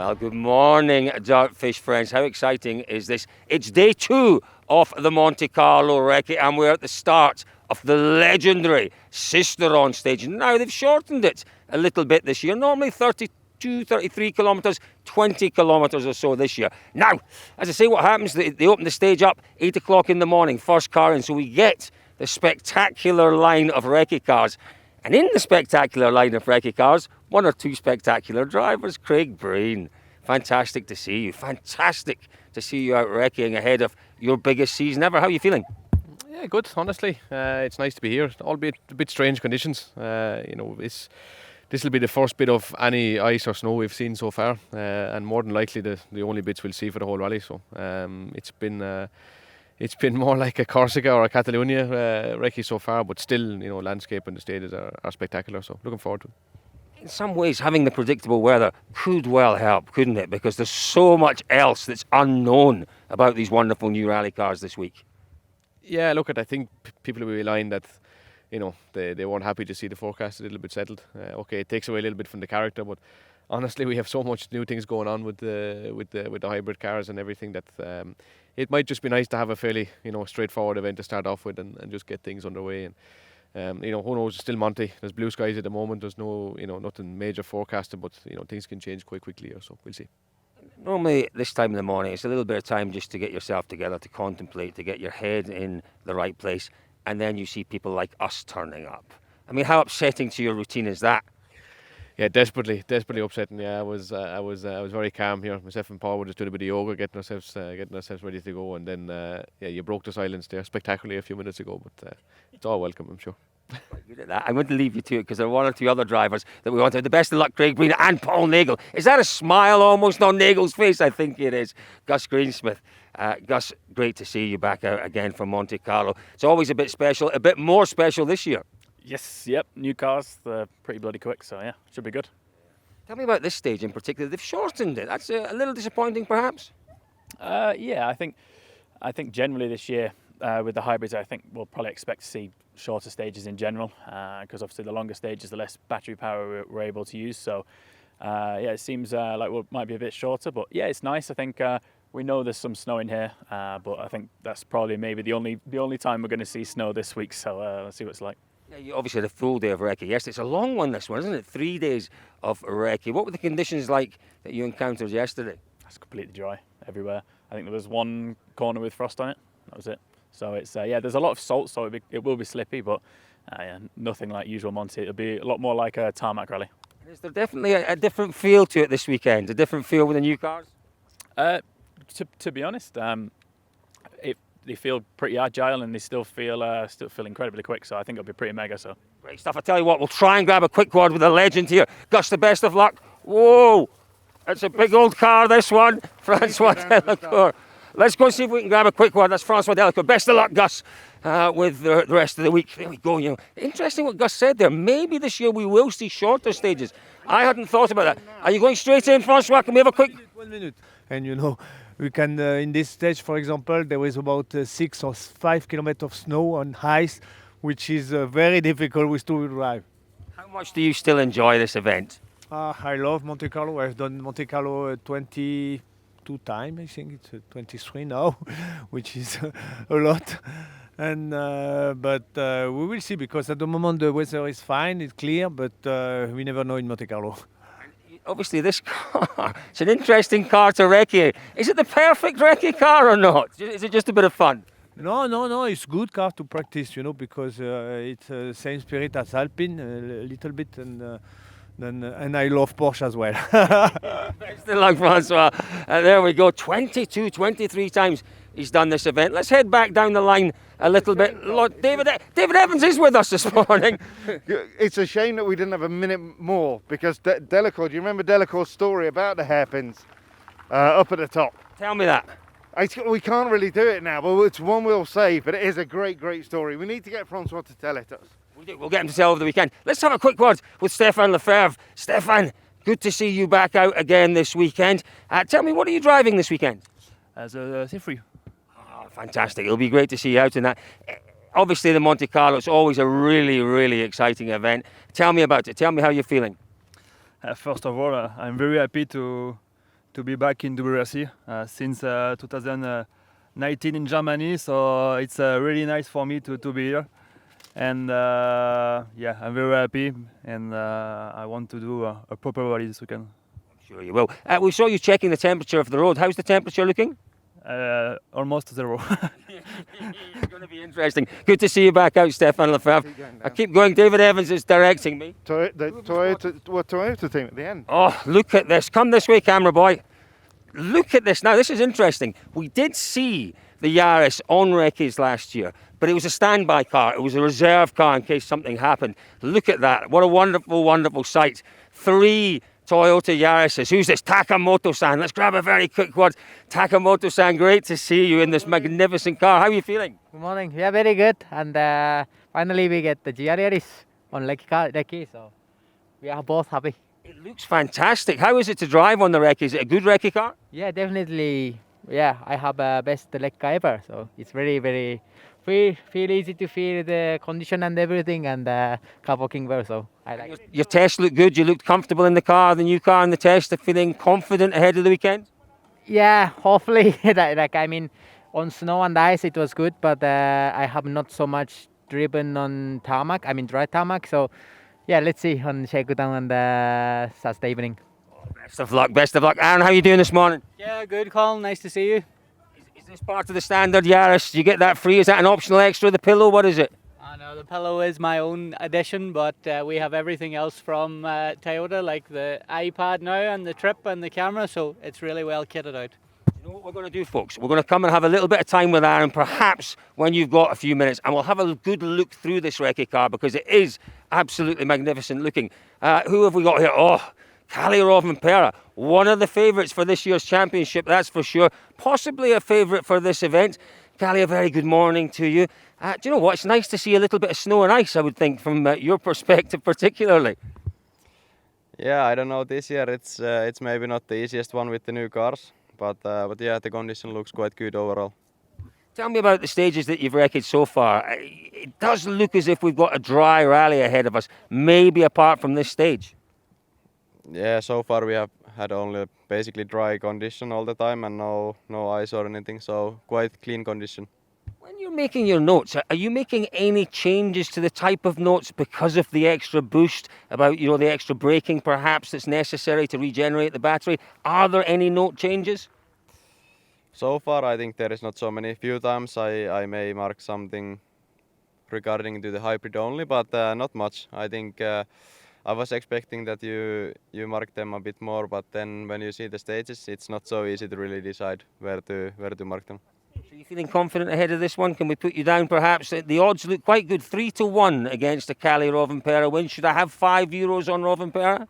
Well, good morning, DirtFish friends. How exciting is this? It's day 2 of the Monte-Carlo Recce, and we're at the start of the legendary Sisteron Stage. Now, they've shortened it a little bit this year. Normally 32, 33 kilometres, 20 kilometres or so this year. Now, as I say, what happens, they open the stage up 8 o'clock in the morning, first car in, so we get the spectacular line of recce cars. And in the spectacular line of recce cars, one or two spectacular drivers. Craig Breen, fantastic to see you. Fantastic to see you out recceing ahead of your biggest season ever. How are you feeling? Yeah, good, honestly. It's nice to be here, albeit a bit strange conditions. This will be the first bit of any ice or snow we've seen so far, and more than likely the only bits we'll see for the whole rally. So it's been more like a Corsica or a Catalonia recce so far, but still, landscape and the stages are spectacular. So looking forward to it. In some ways, having the predictable weather could well help, couldn't it? Because there's so much else that's unknown about these wonderful new rally cars this week. Yeah, I think people will be lying that, they weren't happy to see the forecast a little bit settled. Okay, it takes away a little bit from the character, but honestly, we have so much new things going on with the hybrid cars and everything that it might just be nice to have a fairly straightforward event to start off with and just get things underway. And who knows? It's still Monte. There's blue skies at the moment. There's no nothing major forecasted, but things can change quite quickly. So we'll see. Normally, this time in the morning, it's a little bit of time just to get yourself together, to contemplate, to get your head in the right place, and then you see people like us turning up. I mean, how upsetting to your routine is that? Yeah, desperately upsetting. Yeah, I was very calm here. Myself and Paul were just doing a bit of yoga, getting ourselves ready to go, and then you broke the silence there spectacularly a few minutes ago. But it's all welcome, I'm sure. Quite good at that. I'm going to leave you to it because there are one or two other drivers that we want to have the best of luck. Craig Breen and Paul Nagel. Is that a smile almost on Nagel's face? I think it is. Gus Greensmith. Gus, great to see you back out again from Monte Carlo. It's always a bit special, a bit more special this year. Yes, yep, new cars, they're pretty bloody quick, so yeah, should be good. Tell me about this stage in particular. They've shortened it. That's a little disappointing, perhaps. Yeah, I think generally this year with the hybrids, I think we'll probably expect to see shorter stages in general, because obviously the longer stages, the less battery power we're able to use. So it seems like we might be a bit shorter, but yeah, it's nice. I think we know there's some snow in here, but I think that's probably maybe the only time we're going to see snow this week. So let's see what it's like. Yeah, you obviously had a full day of recce. Yes, it's a long one, this one, isn't it? 3 days of recce. What were the conditions like that you encountered yesterday? It's completely dry everywhere. I think there was one corner with frost on it. That was it. So it's there's a lot of salt, so it will be slippy, but nothing like usual Monte. It'll be a lot more like a tarmac rally. Is there definitely a different feel to it this weekend? A different feel with the new cars? To be honest, they feel pretty agile and they still feel incredibly quick. So I think it'll be pretty mega. So great stuff. I tell you what, we'll try and grab a quick quad with a legend here. Gus, the best of luck. Whoa, it's a big old car, this one. Francois Delecour. Let's go and see if we can grab a quick quad. That's Francois Delecour. Best of luck, Gus, with the rest of the week. There we go. Interesting what Gus said there. Maybe this year we will see shorter stages. I hadn't thought about that. Are you going straight in, Francois? Can we have a quick? 1 minute. And we can, in this stage, for example, there is about 6 or 5 kilometers of snow on ice, which is very difficult with two-wheel drive. How much do you still enjoy this event? I love Monte Carlo. I've done Monte Carlo 22 times. I think it's 23 now, which is a lot. And but we will see, because at the moment the weather is fine, it's clear, but we never know in Monte Carlo. Obviously, this car, it's an interesting car to recce. Is it the perfect recce car or not? Is it just a bit of fun? No, it's good car to practice, because it's the same spirit as Alpine, a little bit, and I love Porsche as well. Best of luck, Francois. There we go, 22, 23 times he's done this event. Let's head back down the line a little bit. Lord, David Evans is with us this morning. It's a shame that we didn't have a minute more, because Delecour, do you remember Delecour's story about the hairpins up at the top? Tell me that. We can't really do it now, but it's one we'll save, but it is a great story. We need to get Francois to tell it to us. We'll get him to tell over the weekend. Let's have a quick word with Stefan Lefebvre. Stefan, good to see you back out again this weekend. Tell me, what are you driving this weekend? As a C3. Oh, fantastic. It'll be great to see you out in that. Obviously, the Monte Carlo, it's always a really, really exciting event. Tell me about it. Tell me how you're feeling. First of all, I'm very happy to to be back in WRC since 2019 in Germany. So it's really nice for me to be here. And yeah, I'm very happy, and I want to do a proper rally this weekend. I'm sure you will. We saw you checking the temperature of the road. How's the temperature looking? Almost 0. It's going to be interesting. Good to see you back out, Stefan Lefebvre. I keep going. David Evans is directing me. The Toyota team at the end. Oh, look at this. Come this way, camera boy. Look at this. Now, this is interesting. We did see the Yaris on Recce's last year, but it was a standby car. It was a reserve car in case something happened. Look at that. What a wonderful, wonderful sight. 3 Toyota Yarises. Who's this? Takamoto-san. Let's grab a very quick word. Takamoto-san, great to see you in this magnificent car. How are you feeling? Good morning. Yeah, very good. And finally we get the GR Yaris on Recce, so we are both happy. It looks fantastic. How is it to drive on the Recce? Is it a good Recce car? Yeah, definitely. Yeah, I have best Recce ever, so it's very feel easy to feel the condition and everything, and car working well, so I like it. Your test looked good. You looked comfortable in the car, the new car in the test. Feeling confident ahead of the weekend? Yeah, hopefully. I mean, on snow and ice it was good, but I have not so much driven on tarmac. I mean dry tarmac, so yeah, let's see on shakedown and Saturday evening. Best of luck, best of luck. Aaron, how are you doing this morning? Yeah, good, Colin. Nice to see you. Is this part of the standard Yaris? Do you get that free? Is that an optional extra, the pillow? What is it? I know the pillow is my own addition, but we have everything else from Toyota, like the iPad now and the trip and the camera, so it's really well kitted out. You know what we're going to do, folks? We're going to come and have a little bit of time with Aaron, perhaps when you've got a few minutes, and we'll have a good look through this Recce car because it is absolutely magnificent looking. Who have we got here? Oh, Kalle Rovanpera, one of the favourites for this year's championship, that's for sure. Possibly a favourite for this event. Kalle, a very good morning to you. Do you know what? It's nice to see a little bit of snow and ice, I would think, from your perspective particularly. Yeah, I don't know. This year it's maybe not the easiest one with the new cars, but yeah, the condition looks quite good overall. Tell me about the stages that you've wrecked so far. It does look as if we've got a dry rally ahead of us, maybe apart from this stage. Yeah, so far we have had only basically dry condition all the time and no ice or anything, so quite clean condition. When you're making your notes, are you making any changes to the type of notes because of the extra boost, about the extra braking perhaps that's necessary to regenerate the battery? Are there any note changes? So far I think there is not so many. Few times I may mark something regarding to the hybrid only, but not much. I think I was expecting that you mark them a bit more, but then when you see the stages, it's not so easy to really decide where to mark them. So you feeling confident ahead of this one? Can we put you down perhaps? The odds look quite good, 3-1 against a Kalle Rovanpera win. Should I have €5 on Rovanpera?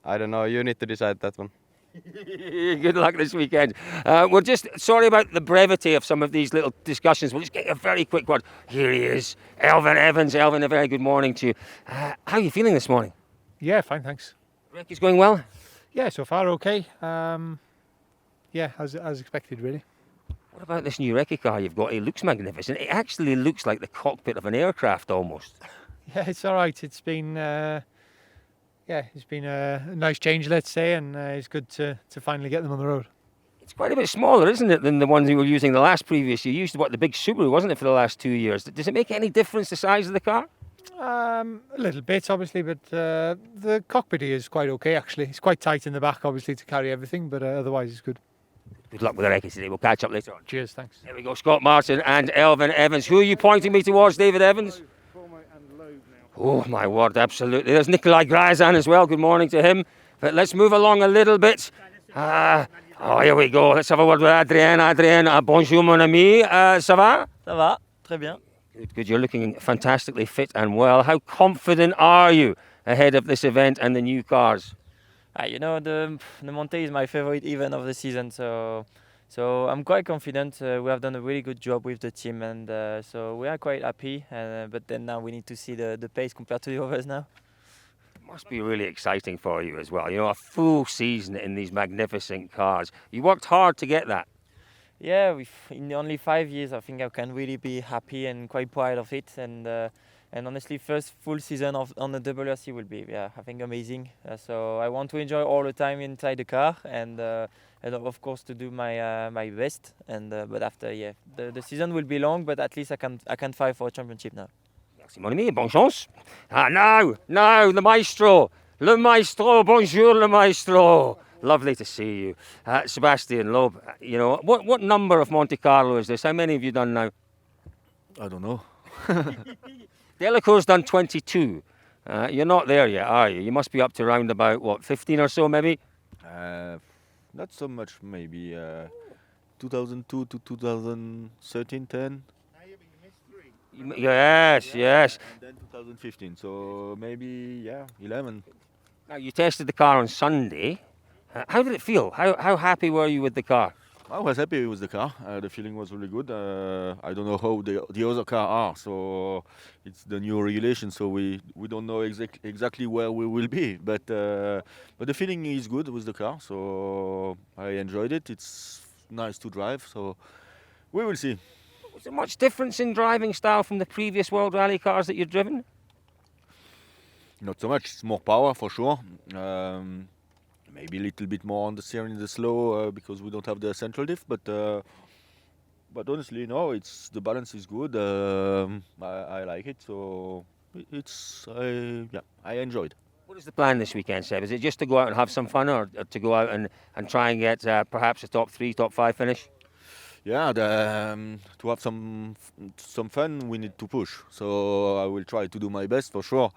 I don't know, you need to decide that one. Good luck this weekend. We're just sorry about the brevity of some of these little discussions. We'll just get a very quick word. Here he is, Elfyn Evans. Elfyn, a very good morning to you. How are you feeling this morning? Yeah, fine, thanks. Recce's going well? Yeah, so far okay. Yeah, as expected, really. What about this new Recce car you've got? It looks magnificent. It actually looks like the cockpit of an aircraft almost. Yeah, it's all right. It's been a nice change, let's say, and it's good to finally get them on the road. It's quite a bit smaller, isn't it, than the ones you were using the last previous year? You used the big Subaru, wasn't it, for the last 2 years? Does it make any difference, the size of the car? A little bit, obviously, but the cockpit is quite okay, actually. It's quite tight in the back, obviously, to carry everything, but otherwise it's good. Good luck with the Recce today. We'll catch up later on. Cheers, thanks. There we go, Scott Martin and Elfyn Evans. Who are you pointing me towards, David Evans? Fourmaux and Loeb now. Oh, my word, absolutely. There's Nikolai Grazan as well. Good morning to him. But let's move along a little bit. Here we go. Let's have a word with Adrien. Adrien, bonjour, mon ami. Ça va? Ça va, très bien. Good. You're looking fantastically fit and well. How confident are you ahead of this event and the new cars? The Monte is my favorite event of the season, so I'm quite confident. We have done a really good job with the team, and so we are quite happy. But then now we need to see the pace compared to the others now. It must be really exciting for you as well. A full season in these magnificent cars. You worked hard to get that. Yeah, in only 5 years, I think I can really be happy and quite proud of it. And And honestly, first full season on the WRC will be, I think amazing. So I want to enjoy all the time inside the car and of course to do my best. And but after, the season will be long, but at least I can fight for a championship now. Merci mon ami, bonne chance. Now, the maestro. Le maestro, bonjour le maestro. Lovely to see you. Sebastien Loeb, you know, what number of Monte Carlo is this? How many have you done now? I don't know. Delecour's done 22. You're not there yet, are you? You must be up to round about, what, 15 or so maybe? Not so much, maybe 2002 to 2013, 10. Yes. And then 2015, so maybe, 11. Now, you tested the car on Sunday. How did it feel? How happy were you with the car? I was happy with the car. The feeling was really good. I don't know how the other car are, so it's the new regulation, so we don't know exactly where we will be. But the feeling is good with the car, so I enjoyed it. It's nice to drive, so we will see. Was there much difference in driving style from the previous World Rally cars that you've driven? Not so much. It's more power for sure. Maybe a little bit more on the steering, the slow, because we don't have the central diff. But honestly, no, the balance is good. I like it, so I enjoyed. What is the plan this weekend, Seb? Is it just to go out and have some fun, or to go out and try and get perhaps a top 3, top 5 finish? Yeah, to have some fun, we need to push. So I will try to do my best for sure.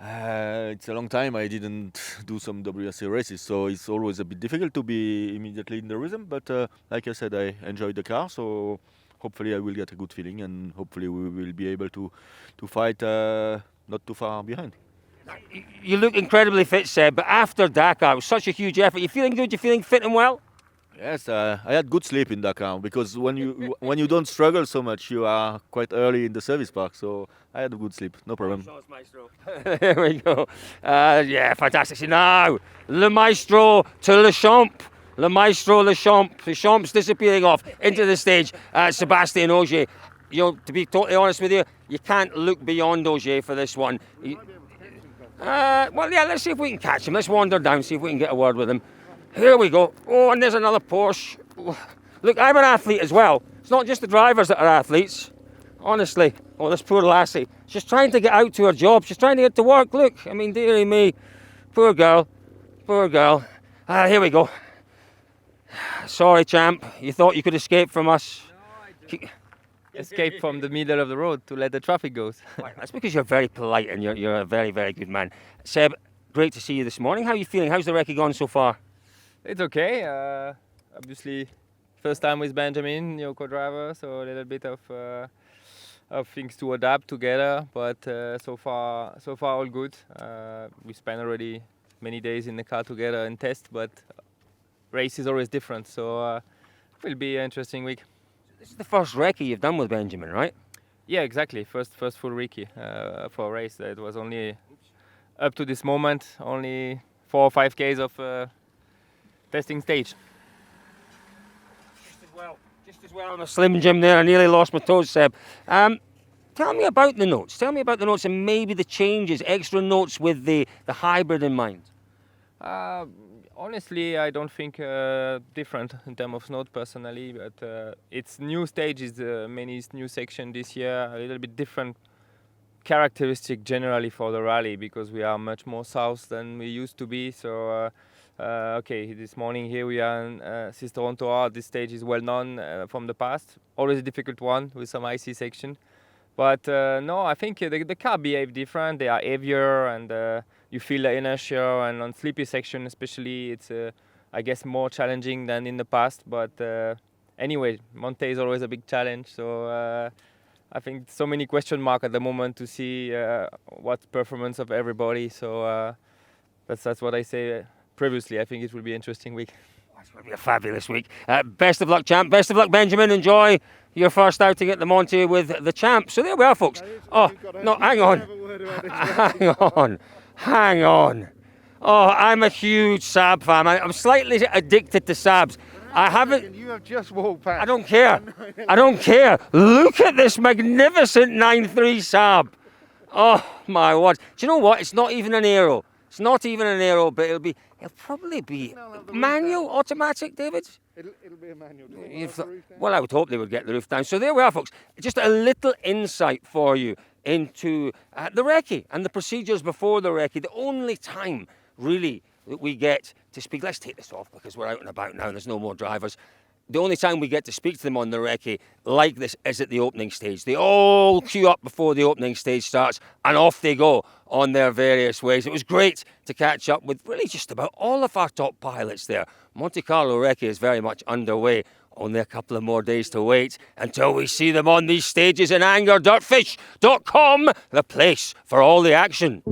It's a long time I didn't do some WRC races, so it's always a bit difficult to be immediately in the rhythm. But like I said, I enjoyed the car, so hopefully I will get a good feeling, and hopefully we will be able to fight not too far behind. You look incredibly fit, Seb, but after Dakar, it was such a huge effort. You feeling good? You feeling fit and well? Yes, I had good sleep in Dakar, because when you don't struggle so much, you are quite early in the service park. So I had a good sleep, no problem. There we go. Fantastic. Now, Le Maestro to Le Champ. Le Maestro, Le Champ. Le Champ's disappearing off into the stage. Sebastien Ogier. You know, to be totally honest with you, you can't look beyond Ogier for this one. Let's see if we can catch him. Let's wander down, see if we can get a word with him. Here we go. Oh, and there's another Porsche. Look, I'm an athlete as well. It's not just the drivers that are athletes. Honestly. Oh, this poor lassie. She's trying to get out to her job. She's trying to get to work. Look, I mean, dearie me. Poor girl. Here we go. Sorry, champ. You thought you could escape from us. No, I escape from the middle of the road to let the traffic go. Right, that's because you're very polite and you're a very, very good man. Seb, great to see you this morning. How are you feeling? How's the recce gone so far? It's okay. Obviously, first time with Benjamin, new co-driver, so a little bit of things to adapt together. But so far all good. We spent already many days in the car together and test, but race is always different. So it will be an interesting week. This is the first recce you've done with Benjamin, right? Yeah, exactly. First full recce for a race. It was only up to this moment only 4 or 5 Ks of testing stage. Just as well. I'm a Slim Jim there. I nearly lost my toes, Seb. Tell me about the notes. Tell me about the notes and maybe the changes, extra notes with the hybrid in mind. Honestly, I don't think different in terms of note personally, but it's new stages, many new section this year, a little bit different characteristic generally for the rally because we are much more south than we used to be. So. This morning here we are in Sisteron Stage. This stage is well known from the past. Always a difficult one with some icy section. But no, I think the car behave different. They are heavier and you feel the inertia. And on sleepy section especially, it's I guess more challenging than in the past. But anyway, Monte is always a big challenge. So I think so many question marks at the moment to see what performance of everybody. So that's what I say. Previously, I think it will be an interesting week. It's going to be a fabulous week. Best of luck, champ. Best of luck, Benjamin. Enjoy your first outing at the Monte with the champ. So there we are, folks. Oh, no, hang on. Oh, I'm a huge Saab fan. I'm slightly addicted to Saabs. I haven't. You have just walked past. I don't care. Look at this magnificent 9.3 Saab. Oh my word! Do you know what? It's not even an aero. It's not even an aero, but it'll probably be manual, automatic, David. It'll be a manual. Well, I would hope they would get the roof down. So there we are, folks. Just a little insight for you into the recce and the procedures before the recce. The only time, really, that we get to speak. Let's take this off because we're out and about now and there's no more drivers. The only time we get to speak to them on the recce like this is at the opening stage. They all queue up before the opening stage starts and off they go on their various ways. It was great to catch up with really just about all of our top pilots there. Monte-Carlo Recce is very much underway. Only a couple of more days to wait until we see them on these stages in anger. DirtFish.com, the place for all the action.